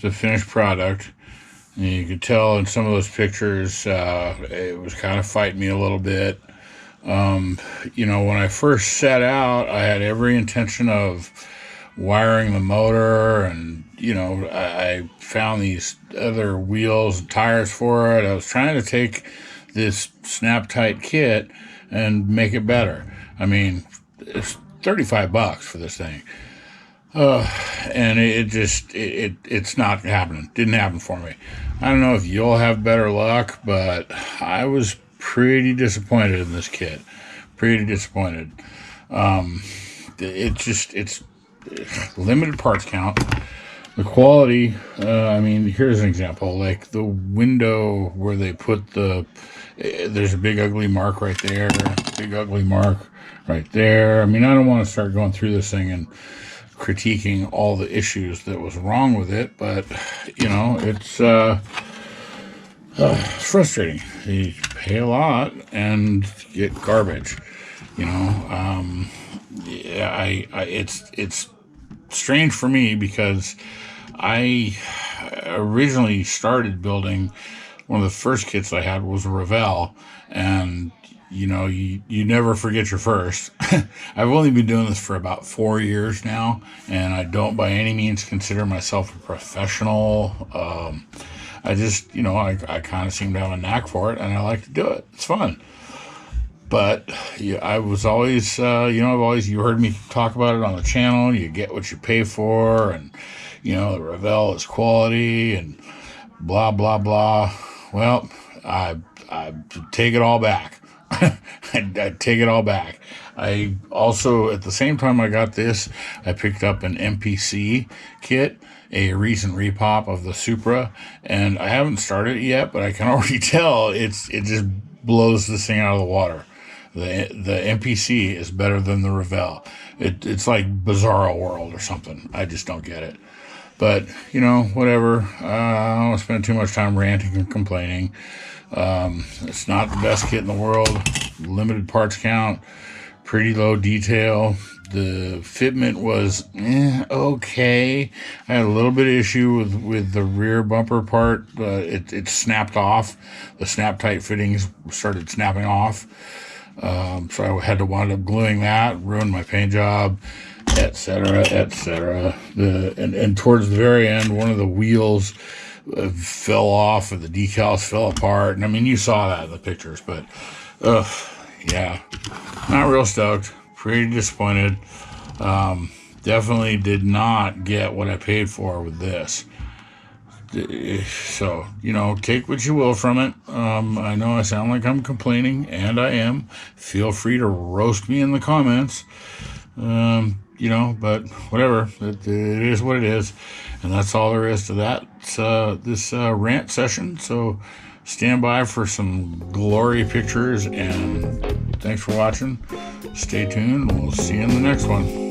the finished product. And you could tell in some of those pictures, it was kind of fighting me a little bit. When I first set out, I had every intention of wiring the motor, and I found these other wheels and tires for it. I was trying to take this snap tight kit and make it better. I mean, it's $35 for this thing. And it's not happening. Didn't happen for me. I don't know if you'll have better luck, but I was pretty disappointed in this kit. Pretty disappointed. It's limited parts count. The quality, here's an example. Like the window where they put there's a big ugly mark right there. Big ugly mark right there. I don't want to start going through this thing and critiquing all the issues that was wrong with it, but it's frustrating. You pay a lot and get garbage. It's strange for me because I originally started building. One of the first kits I had was a Revell, and you never forget your first. I've only been doing this for about 4 years now, and I don't by any means consider myself a professional. I just, I kind of seem to have a knack for it, and I like to do it. It's fun. But yeah, I was always, you heard me talk about it on the channel. You get what you pay for, and, the Revell is quality, and blah, blah, blah. Well, I take it all back. I take it all back. I also, at the same time I got this, I picked up an MPC kit, a recent repop of the Supra, and I haven't started it yet, but I can already tell it just blows this thing out of the water. The MPC is better than the Revell. It's like Bizarro World or something. I just don't get it. But, whatever. I don't want to spend too much time ranting and complaining. It's not the best kit in the world. Limited parts count. Pretty low detail. The fitment was okay. I had a little bit of issue with the rear bumper part. It snapped off. The snap tight fittings started snapping off. So I had to wind up gluing that. Ruined my paint job, etc., etc. And towards the very end, one of the wheels fell off, and the decals fell apart. And you saw that in the pictures, but yeah, not real stoked. Pretty disappointed. Definitely did not get what I paid for with this. So, take what you will from it. I know I sound like I'm complaining, and I am. Feel free to roast me in the comments. But whatever. It is what it is. And that's all there is to that. This rant session. So stand by for some glory pictures, and thanks for watching. Stay tuned. We'll see you in the next one.